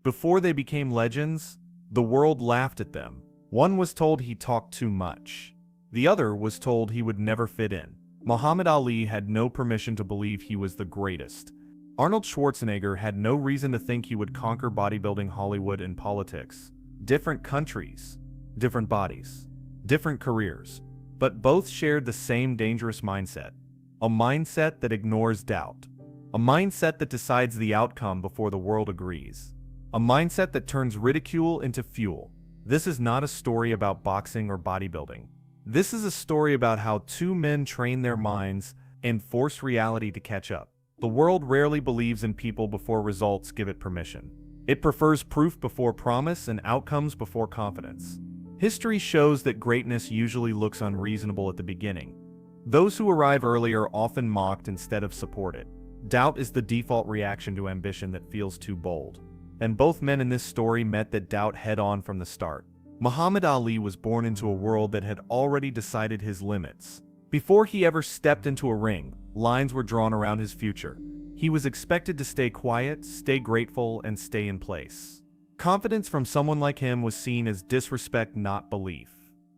Before they became legends, the world laughed at them. One was told he talked too much. The other was told he would never fit in. Muhammad Ali had no permission to believe he was the greatest. Arnold Schwarzenegger had no reason to think he would conquer bodybuilding, Hollywood, and politics. Different countries, different bodies, different careers, but both shared the same dangerous mindset. A mindset that ignores doubt. A mindset that decides the outcome before the world agrees. A mindset that turns ridicule into fuel. This is not a story about boxing or bodybuilding. This is a story about how two men train their minds and force reality to catch up. The world rarely believes in people before results give it permission. It prefers proof before promise and outcomes before confidence. History shows that greatness usually looks unreasonable at the beginning. Those who arrive early are often mocked instead of supported. Doubt is the default reaction to ambition that feels too bold. And both men in this story met that doubt head-on from the start. Muhammad Ali was born into a world that had already decided his limits. Before he ever stepped into a ring, lines were drawn around his future. He was expected to stay quiet, stay grateful, and stay in place. Confidence from someone like him was seen as disrespect, not belief.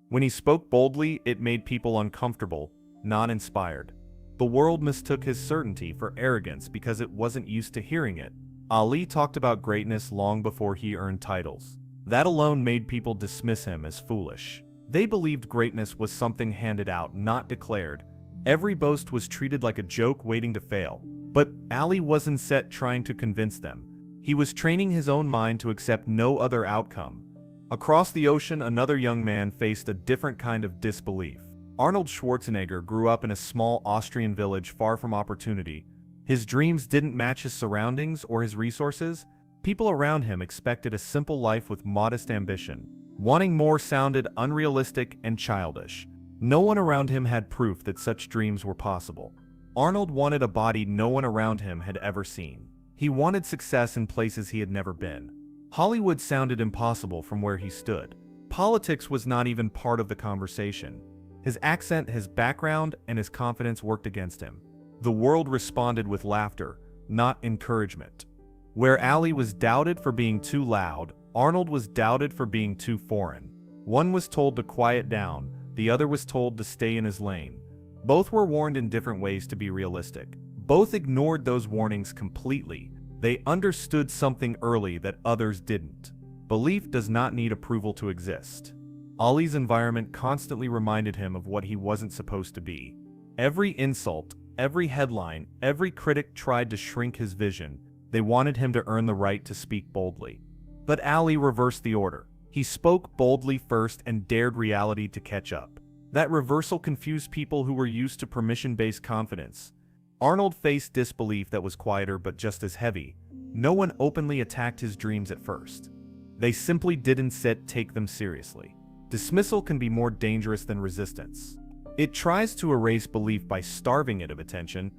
When he spoke boldly, it made people uncomfortable, not inspired. The world mistook his certainty for arrogance because it wasn't used to hearing it. Ali talked about greatness long before he earned titles. That alone made people dismiss him as foolish. They believed greatness was something handed out, not declared. Every boast was treated like a joke waiting to fail. But Ali wasn't set trying to convince them. He was training his own mind to accept no other outcome. Across the ocean, another young man faced a different kind of disbelief. Arnold Schwarzenegger grew up in a small Austrian village far from opportunity. His dreams didn't match his surroundings or his resources. People around him expected a simple life with modest ambition. Wanting more sounded unrealistic and childish. No one around him had proof that such dreams were possible. Arnold wanted a body no one around him had ever seen. He wanted success in places he had never been. Hollywood sounded impossible from where he stood. Politics was not even part of the conversation. His accent, his background, and his confidence worked against him. The world responded with laughter, not encouragement. Where Ali was doubted for being too loud, Arnold was doubted for being too foreign. One was told to quiet down, the other was told to stay in his lane. Both were warned in different ways to be realistic. Both ignored those warnings completely. They understood something early that others didn't. Belief does not need approval to exist. Ali's environment constantly reminded him of what he wasn't supposed to be. Every insult, every headline, every critic tried to shrink his vision. They wanted him to earn the right to speak boldly. But Ali reversed the order. He spoke boldly first and dared reality to catch up. That reversal confused people who were used to permission-based confidence. Arnold faced disbelief that was quieter but just as heavy. No one openly attacked his dreams at first. They simply didn't take them seriously. Dismissal can be more dangerous than resistance. It tries to erase belief by starving it of attention.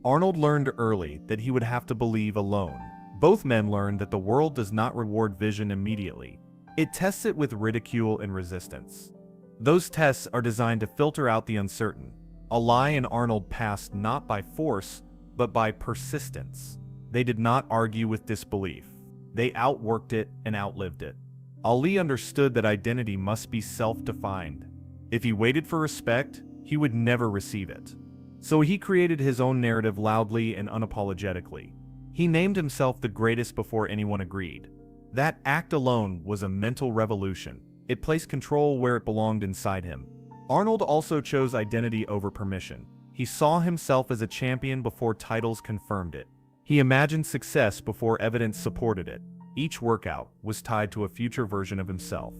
Arnold learned early that he would have to believe alone. Both men learned that the world does not reward vision immediately. It tests it with ridicule and resistance. Those tests are designed to filter out the uncertain. Ali and Arnold passed not by force, but by persistence. They did not argue with disbelief. They outworked it and outlived it. Ali understood that identity must be self-defined. If he waited for respect, he would never receive it. So he created his own narrative loudly and unapologetically. He named himself the greatest before anyone agreed. That act alone was a mental revolution. It placed control where it belonged inside him. Arnold also chose identity over permission. He saw himself as a champion before titles confirmed it. He imagined success before evidence supported it. Each workout was tied to a future version of himself.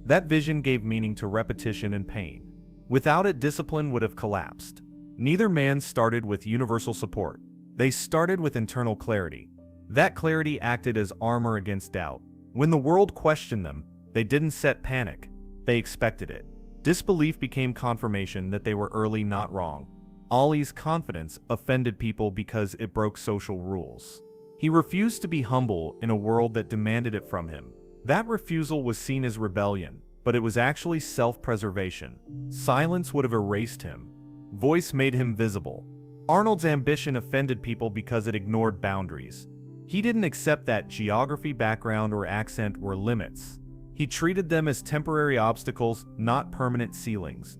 That vision gave meaning to repetition and pain. Without it, discipline would have collapsed. Neither man started with universal support. They started with internal clarity. That clarity acted as armor against doubt. When the world questioned them, they didn't panic. They expected it. Disbelief became confirmation that they were early, not wrong. Ali's confidence offended people because it broke social rules. He refused to be humble in a world that demanded it from him. That refusal was seen as rebellion, but it was actually self-preservation. Silence would have erased him. Voice made him visible. Arnold's ambition offended people because it ignored boundaries. He didn't accept that geography, background, or accent were limits. He treated them as temporary obstacles, not permanent ceilings.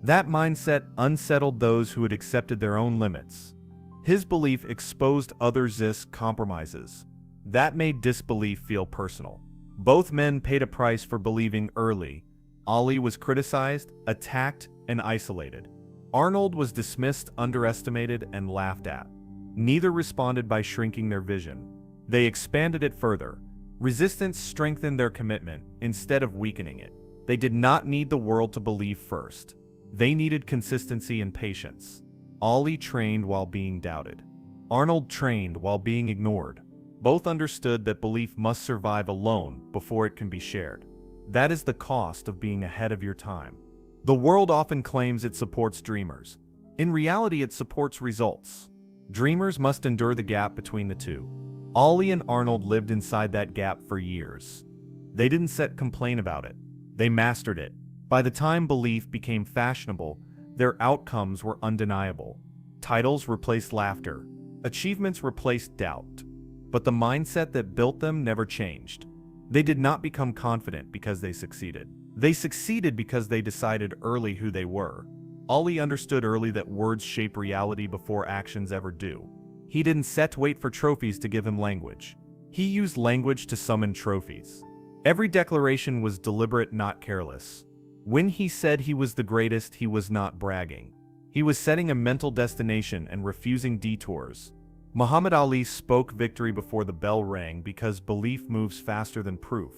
That mindset unsettled those who had accepted their own limits. His belief exposed others' compromises. That made disbelief feel personal. Both men paid a price for believing early. Ali was criticized, attacked, and isolated. Arnold was dismissed, underestimated, and laughed at. Neither responded by shrinking their vision. They expanded it further. Resistance strengthened their commitment instead of weakening it. They did not need the world to believe first. They needed consistency and patience. Ali trained while being doubted. Arnold trained while being ignored. Both understood that belief must survive alone before it can be shared. That is the cost of being ahead of your time. The world often claims it supports dreamers. In reality, it supports results. Dreamers must endure the gap between the two. Ali and Arnold lived inside that gap for years. They didn't complain about it. They mastered it. By the time belief became fashionable, their outcomes were undeniable. Titles replaced laughter. Achievements replaced doubt. But the mindset that built them never changed. They did not become confident because they succeeded. They succeeded because they decided early who they were. Ali understood early that words shape reality before actions ever do. He didn't wait for trophies to give him language. He used language to summon trophies. Every declaration was deliberate, not careless. When he said he was the greatest, he was not bragging. He was setting a mental destination and refusing detours. Muhammad Ali spoke victory before the bell rang because belief moves faster than proof.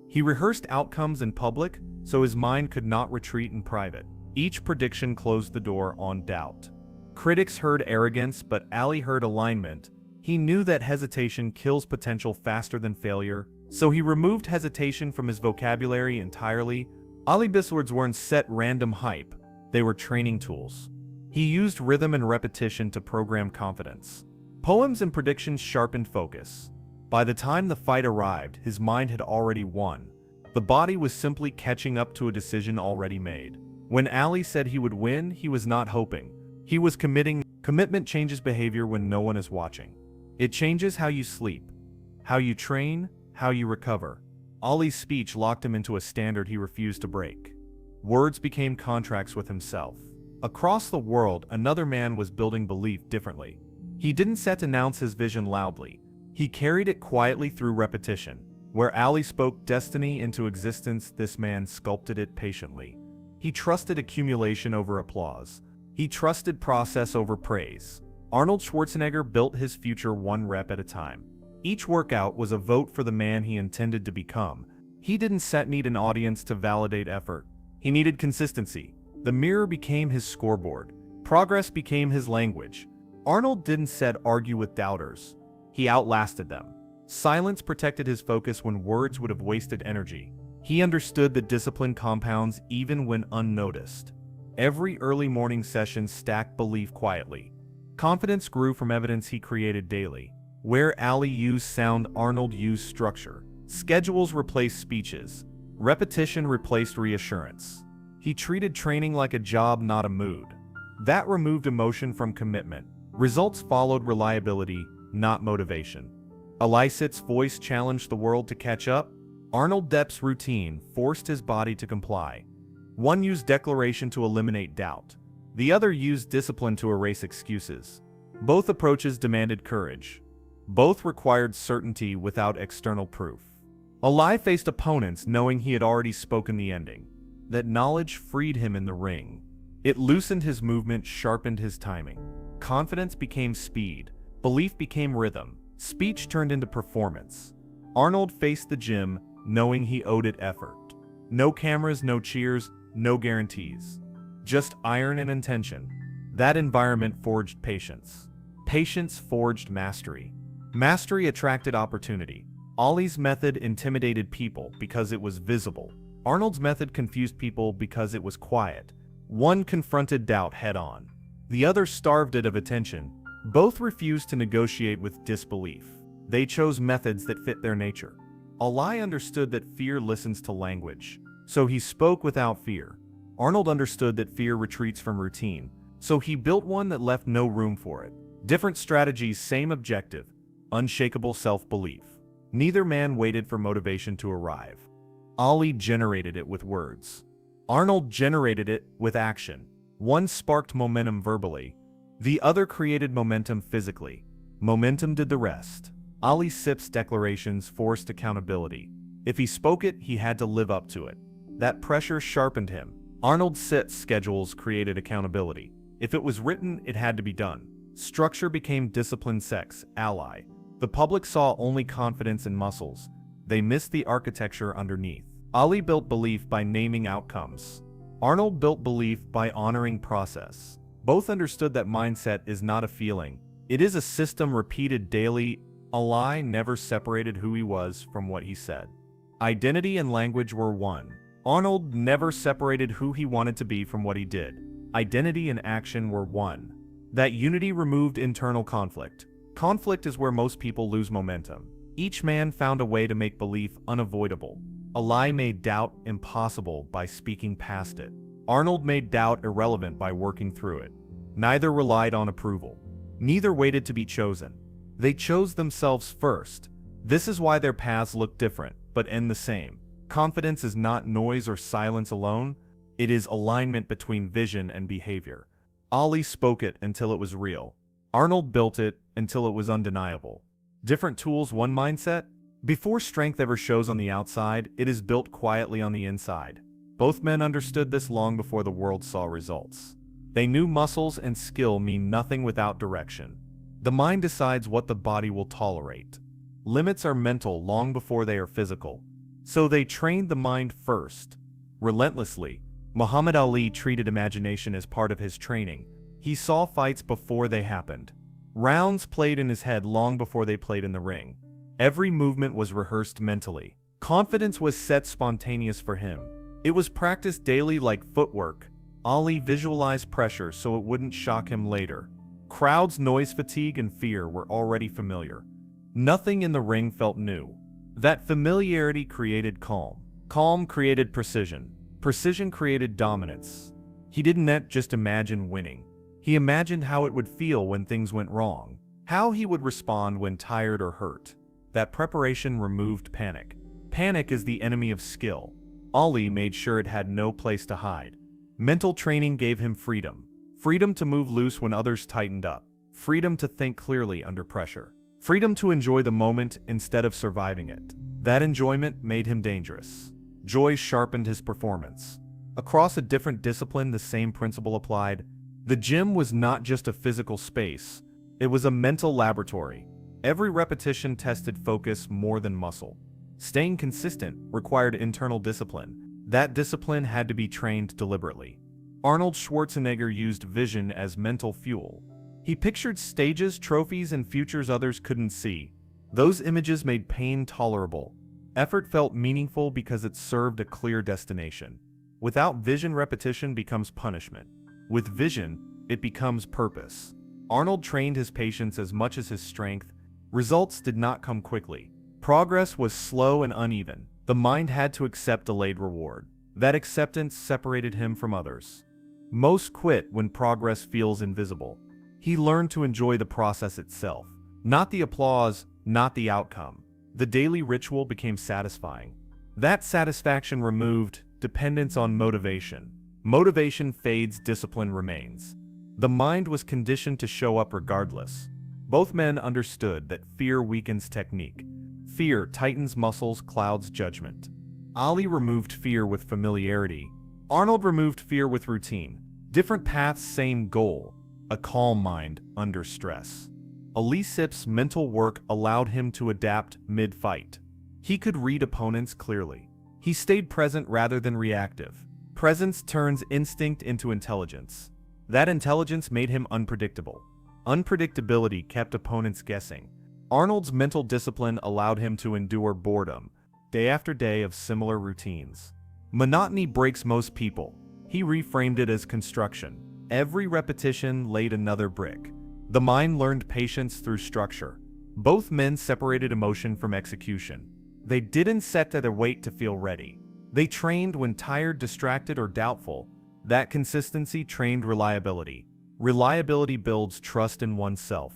He rehearsed outcomes in public so his mind could not retreat in private. Each prediction closed the door on doubt. Critics heard arrogance, but Ali heard alignment. He knew that hesitation kills potential faster than failure, so he removed hesitation from his vocabulary entirely. Ali's words weren't set random hype, they were training tools. He used rhythm and repetition to program confidence. Poems and predictions sharpened focus. By the time the fight arrived, his mind had already won. The body was simply catching up to a decision already made. When Ali said he would win, he was not hoping. He was committing. Commitment changes behavior when no one is watching. It changes how you sleep, how you train, how you recover. Ali's speech locked him into a standard he refused to break. Words became contracts with himself. Across the world, another man was building belief differently. He didn't announce his vision loudly. He carried it quietly through repetition. Where Ali spoke destiny into existence, this man sculpted it patiently. He trusted accumulation over applause. He trusted process over praise. Arnold Schwarzenegger built his future one rep at a time. Each workout was a vote for the man he intended to become. He didn't need an audience to validate effort. He needed consistency. The mirror became his scoreboard. Progress became his language. Arnold didn't argue with doubters. He outlasted them. Silence protected his focus when words would have wasted energy. He understood that discipline compounds even when unnoticed. Every early morning session stacked belief quietly. Confidence grew from evidence he created daily. Where Ali used sound, Arnold used structure. Schedules replaced speeches. Repetition replaced reassurance. He treated training like a job, not a mood. That removed emotion from commitment. Results followed reliability, not motivation. Ali's voice challenged the world to catch up. Arnold Depp's routine forced his body to comply. One used declaration to eliminate doubt. The other used discipline to erase excuses. Both approaches demanded courage. Both required certainty without external proof. Ali faced opponents knowing he had already spoken the ending. That knowledge freed him in the ring. It loosened his movement, sharpened his timing. Confidence became speed. Belief became rhythm. Speech turned into performance. Arnold faced the gym knowing he owed it effort. No cameras, no cheers, no guarantees. Just iron and intention. That environment forged patience. Patience forged mastery. Mastery attracted opportunity. Ali's method intimidated people because it was visible. Arnold's method confused people because it was quiet. One confronted doubt head-on. The other starved it of attention. Both refused to negotiate with disbelief. They chose methods that fit their nature. Ali understood that fear listens to language, so he spoke without fear. Arnold understood that fear retreats from routine, so he built one that left no room for it. Different strategies, same objective. unshakable self-belief. Neither man waited for motivation to arrive. Ali generated it with words. Arnold generated it with action. One sparked momentum verbally. The other created momentum physically. Momentum did the rest. Ali Sip's declarations forced accountability. If he spoke it, he had to live up to it. That pressure sharpened him. Arnold Sip's schedules created accountability. If it was written, it had to be done. Structure became disciplined sex, ally. The public saw only confidence and muscles. They missed the architecture underneath. Ali built belief by naming outcomes. Arnold built belief by honoring process. Both understood that mindset is not a feeling. It is a system repeated daily. Ali never separated who he was from what he said. Identity and language were one. Arnold never separated who he wanted to be from what he did. Identity and action were one. That unity removed internal conflict. Conflict is where most people lose momentum. Each man found a way to make belief unavoidable. Ali made doubt impossible by speaking past it. Arnold made doubt irrelevant by working through it. Neither relied on approval. Neither waited to be chosen. They chose themselves first. This is why their paths look different, but end the same. Confidence is not noise or silence alone. It is alignment between vision and behavior. Ali spoke it until it was real. Arnold built it until it was undeniable. Different tools, one mindset? Before strength ever shows on the outside, it is built quietly on the inside. Both men understood this long before the world saw results. They knew muscles and skill mean nothing without direction. The mind decides what the body will tolerate. Limits are mental long before they are physical. So they trained the mind first. Relentlessly, Muhammad Ali treated imagination as part of his training. He saw fights before they happened. Rounds played in his head long before they played in the ring. Every movement was rehearsed mentally. Confidence was set spontaneous for him. It was practiced daily like footwork. Ali visualized pressure so it wouldn't shock him later. Crowds, noise, fatigue, and fear were already familiar. Nothing in the ring felt new. That familiarity created calm. Calm created precision. Precision created dominance. He didn't just imagine winning. He imagined how it would feel when things went wrong, how he would respond when tired or hurt. That preparation removed panic. Panic is the enemy of skill. Ali made sure it had no place to hide. Mental training gave him freedom. Freedom to move loose when others tightened up. Freedom to think clearly under pressure. Freedom to enjoy the moment instead of surviving it. That enjoyment made him dangerous. Joy sharpened his performance. Across a different discipline, the same principle applied. The gym was not just a physical space. It was a mental laboratory. Every repetition tested focus more than muscle. Staying consistent required internal discipline. That discipline had to be trained deliberately. Arnold Schwarzenegger used vision as mental fuel. He pictured stages, trophies, and futures others couldn't see. Those images made pain tolerable. Effort felt meaningful because it served a clear destination. Without vision, repetition becomes punishment. With vision, it becomes purpose. Arnold trained his patience as much as his strength. Results did not come quickly. Progress was slow and uneven. The mind had to accept delayed reward. That acceptance separated him from others. Most quit when progress feels invisible. He learned to enjoy the process itself, not the applause, not the outcome. The daily ritual became satisfying. That satisfaction removed dependence on motivation. Motivation fades, discipline remains. The mind was conditioned to show up regardless. Both men understood that fear weakens technique. Fear tightens muscles, clouds judgment. Ali removed fear with familiarity. Arnold removed fear with routine. Different paths, same goal. A calm mind under stress. Ali Sip's mental work allowed him to adapt mid-fight. He could read opponents clearly. He stayed present rather than reactive. Presence turns instinct into intelligence. That intelligence made him unpredictable. Unpredictability kept opponents guessing. Arnold's mental discipline allowed him to endure boredom, day after day of similar routines. Monotony breaks most people. He reframed it as construction. Every repetition laid another brick. The mind learned patience through structure. Both men separated emotion from execution. They didn't set their weight to feel ready. They trained when tired, distracted, or doubtful. That consistency trained reliability. Reliability builds trust in oneself.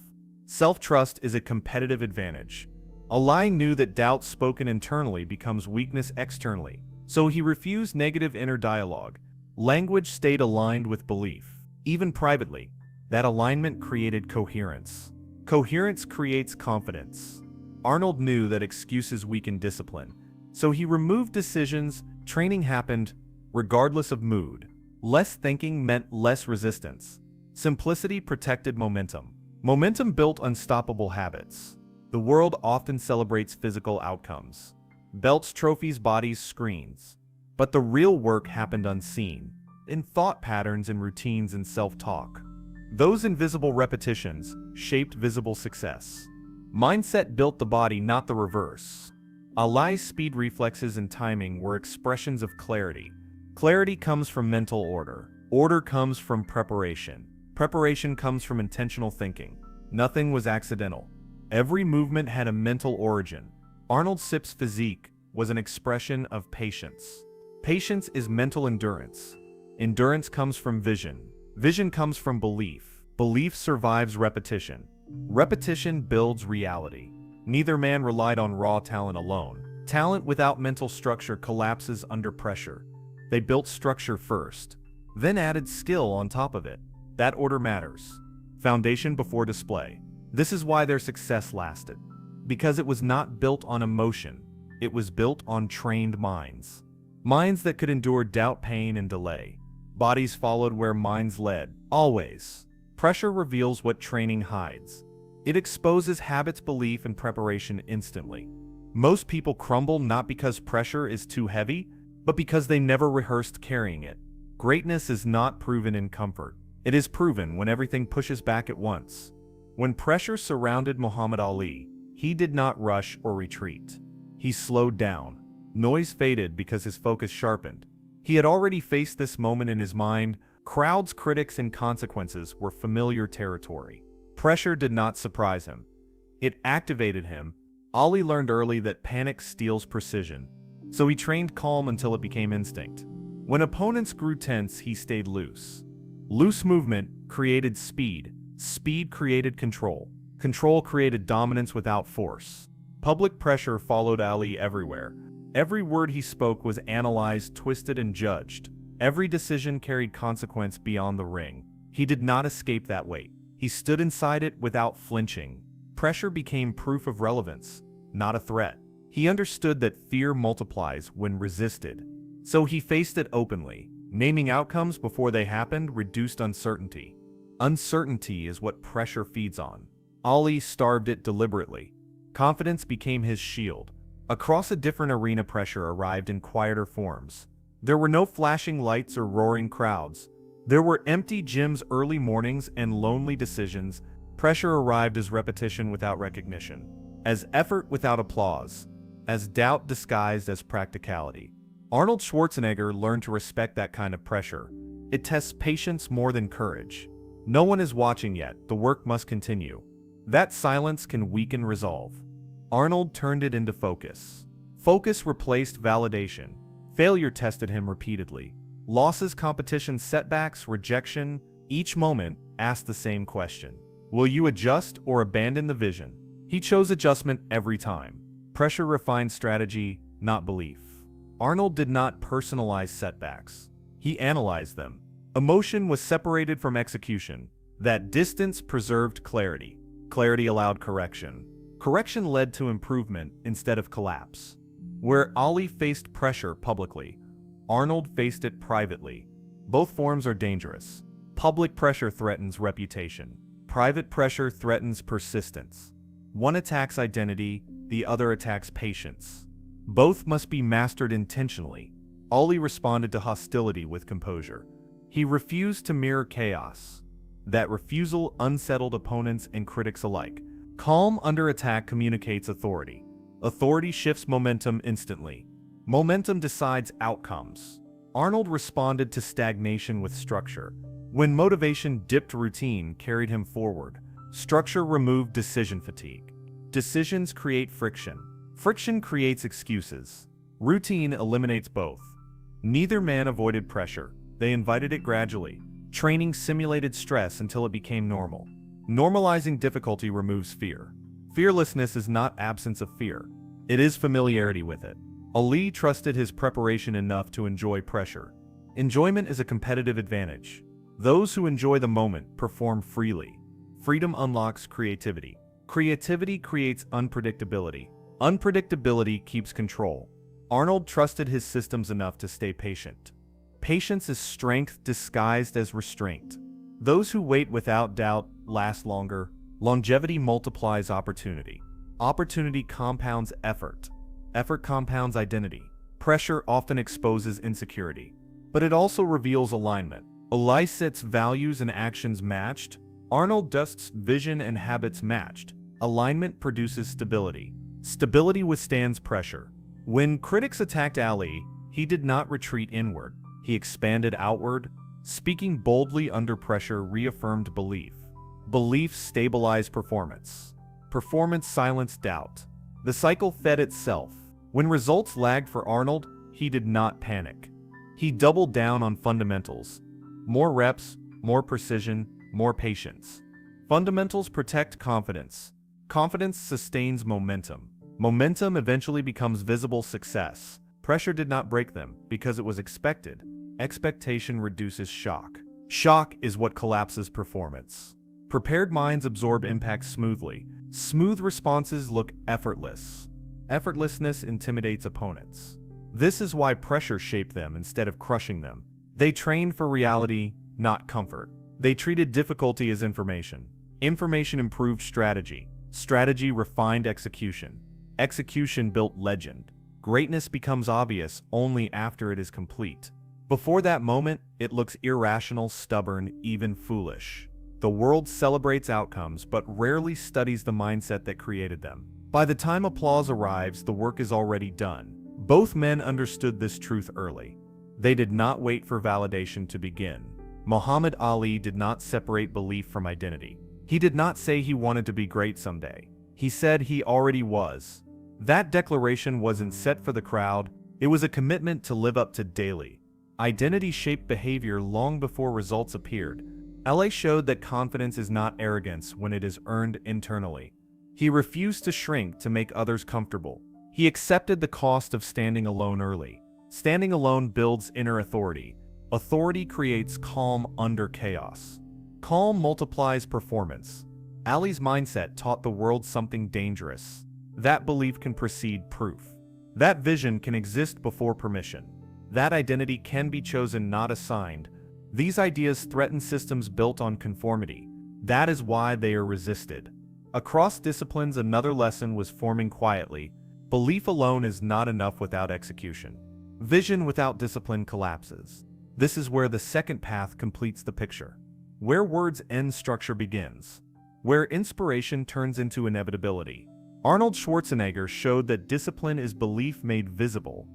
Self-trust is a competitive advantage. Ali knew that doubt spoken internally becomes weakness externally, so he refused negative inner dialogue. Language stayed aligned with belief. Even privately, that alignment created coherence. Coherence creates confidence. Arnold knew that excuses weaken discipline, so he removed decisions. Training happened regardless of mood. Less thinking meant less resistance. Simplicity protected momentum. Momentum built unstoppable habits. The world often celebrates physical outcomes. Belts, trophies, bodies, screens. But the real work happened unseen, in thought patterns and routines and self-talk. Those invisible repetitions shaped visible success. Mindset built the body, not the reverse. Ali's speed, reflexes, and timing were expressions of clarity. Clarity comes from mental order. Order comes from preparation. Preparation comes from intentional thinking. Nothing was accidental. Every movement had a mental origin. Arnold Sip's physique was an expression of patience. Patience is mental endurance. Endurance comes from vision. Vision comes from belief. Belief survives repetition. Repetition builds reality. Neither man relied on raw talent alone. Talent without mental structure collapses under pressure. They built structure first, then added skill on top of it. That order matters. Foundation before display. This is why their success lasted. Because it was not built on emotion. It was built on trained minds. Minds that could endure doubt, pain, and delay. Bodies followed where minds led, always. Pressure reveals what training hides. It exposes habits, belief, and preparation instantly. Most people crumble not because pressure is too heavy, but because they never rehearsed carrying it. Greatness is not proven in comfort. It is proven when everything pushes back at once. When pressure surrounded Muhammad Ali, he did not rush or retreat. He slowed down. Noise faded because his focus sharpened. He had already faced this moment in his mind. Crowds, critics, and consequences were familiar territory. Pressure did not surprise him. It activated him. Ali learned early that panic steals precision. So he trained calm until it became instinct. When opponents grew tense, he stayed loose. Loose movement created speed. Speed created control. Control created dominance without force. Public pressure followed Ali everywhere. Every word he spoke was analyzed, twisted, and judged. Every decision carried consequence beyond the ring. He did not escape that weight. He stood inside it without flinching. Pressure became proof of relevance, not a threat. He understood that fear multiplies when resisted. So he faced it openly. Naming outcomes before they happened reduced uncertainty. Uncertainty is what pressure feeds on. Ali starved it deliberately. Confidence became his shield. Across a different arena, pressure arrived in quieter forms. There were no flashing lights or roaring crowds. There were empty gyms, early mornings, and lonely decisions. Pressure arrived as repetition without recognition, as effort without applause, as doubt disguised as practicality. Arnold Schwarzenegger learned to respect that kind of pressure. It tests patience more than courage. No one is watching yet. The work must continue. That silence can weaken resolve. Arnold turned it into focus. Focus replaced validation. Failure tested him repeatedly. Losses, competition, setbacks, rejection, each moment asked the same question. Will you adjust or abandon the vision? He chose adjustment every time. Pressure refined strategy, not belief. Arnold did not personalize setbacks. He analyzed them. Emotion was separated from execution. That distance preserved clarity. Clarity allowed correction. Correction led to improvement instead of collapse. Where Ali faced pressure publicly, Arnold faced it privately. Both forms are dangerous. Public pressure threatens reputation. Private pressure threatens persistence. One attacks identity, the other attacks patience. Both must be mastered intentionally. Ali responded to hostility with composure. He refused to mirror chaos. That refusal unsettled opponents and critics alike. Calm under attack communicates authority. Authority shifts momentum instantly. Momentum decides outcomes. Arnold responded to stagnation with structure. When motivation dipped, routine carried him forward. Structure removed decision fatigue. Decisions create friction. Friction creates excuses. Routine eliminates both. Neither man avoided pressure. They invited it gradually. Training simulated stress until it became normal. Normalizing difficulty removes fear. Fearlessness is not absence of fear. It is familiarity with it. Ali trusted his preparation enough to enjoy pressure. Enjoyment is a competitive advantage. Those who enjoy the moment perform freely. Freedom unlocks creativity. Creativity creates unpredictability. Unpredictability keeps control. Arnold trusted his systems enough to stay patient. Patience is strength disguised as restraint. Those who wait without doubt last longer. Longevity multiplies opportunity. Opportunity compounds effort. Effort compounds identity. Pressure often exposes insecurity, but it also reveals alignment. Ali sets values and actions matched. Arnold Dust's vision and habits matched. Alignment produces stability. Stability withstands pressure. When critics attacked Ali, he did not retreat inward. He expanded outward. Speaking boldly under pressure reaffirmed belief. Belief stabilized performance. Performance silenced doubt. The cycle fed itself. When results lagged for Arnold, he did not panic. He doubled down on fundamentals. More reps, more precision, more patience. Fundamentals protect confidence. Confidence sustains momentum. Momentum eventually becomes visible success. Pressure did not break them because it was expected. Expectation reduces shock. Shock is what collapses performance. Prepared minds absorb impact smoothly. Smooth responses look effortless. Effortlessness intimidates opponents. This is why pressure shaped them instead of crushing them. They trained for reality, not comfort. They treated difficulty as information. Information improved strategy. Strategy refined execution. Execution built legend. Greatness becomes obvious only after it is complete. Before that moment, it looks irrational, stubborn, even foolish. The world celebrates outcomes but rarely studies the mindset that created them. By the time applause arrives, the work is already done. Both men understood this truth early. They did not wait for validation to begin. Muhammad Ali did not separate belief from identity. He did not say he wanted to be great someday. He said he already was. That declaration wasn't set for the crowd. It was a commitment to live up to daily. Identity shaped behavior long before results appeared. Ali showed that confidence is not arrogance when it is earned internally. He refused to shrink to make others comfortable. He accepted the cost of standing alone early. Standing alone builds inner authority. Authority creates calm under chaos. Calm multiplies performance. Ali's mindset taught the world something dangerous. That belief can precede proof. That vision can exist before permission. That identity can be chosen, not assigned. These ideas threaten systems built on conformity. That is why they are resisted. Across disciplines, another lesson was forming quietly. Belief alone is not enough without execution. Vision without discipline collapses. This is where the second path completes the picture. Where words end, structure begins. Where inspiration turns into inevitability. Arnold Schwarzenegger showed that discipline is belief made visible.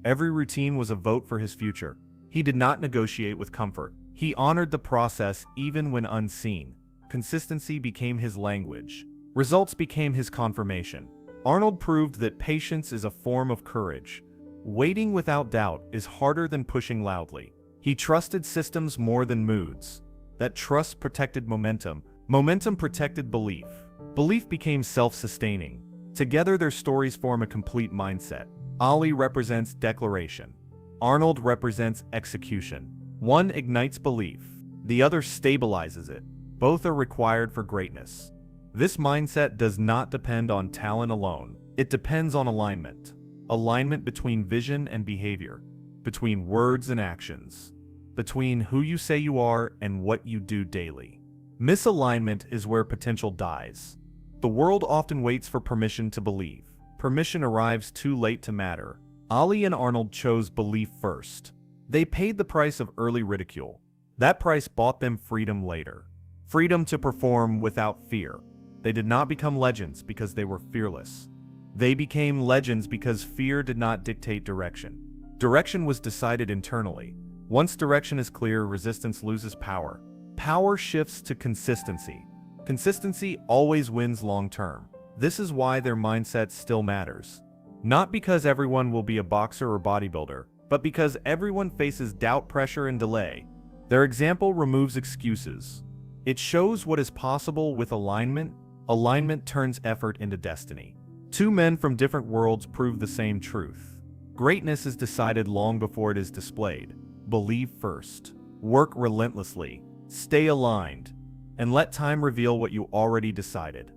Every routine was a vote for his future. He did not negotiate with comfort. He honored the process even when unseen. Consistency became his language. Results became his confirmation. Arnold proved that patience is a form of courage. Waiting without doubt is harder than pushing loudly. He trusted systems more than moods. That trust protected momentum. Momentum protected belief. Belief became self-sustaining. Together their stories form a complete mindset. Ali represents declaration. Arnold represents execution. One ignites belief. The other stabilizes it. Both are required for greatness. This mindset does not depend on talent alone. It depends on alignment. Alignment between vision and behavior. Between words and actions. Between who you say you are and what you do daily. Misalignment is where potential dies. The world often waits for permission to believe. Permission arrives too late to matter. Ali and Arnold chose belief first. They paid the price of early ridicule. That price bought them freedom later. Freedom to perform without fear. They did not become legends because they were fearless. They became legends because fear did not dictate direction. Direction was decided internally. Once direction is clear, resistance loses power. Power shifts to consistency. Consistency always wins long term. This is why their mindset still matters. Not because everyone will be a boxer or bodybuilder, but because everyone faces doubt, pressure, and delay. Their example removes excuses. It shows what is possible with alignment. Alignment turns effort into destiny. Two men from different worlds prove the same truth. Greatness is decided long before it is displayed. Believe first. Work relentlessly. Stay aligned. And let time reveal what you already decided.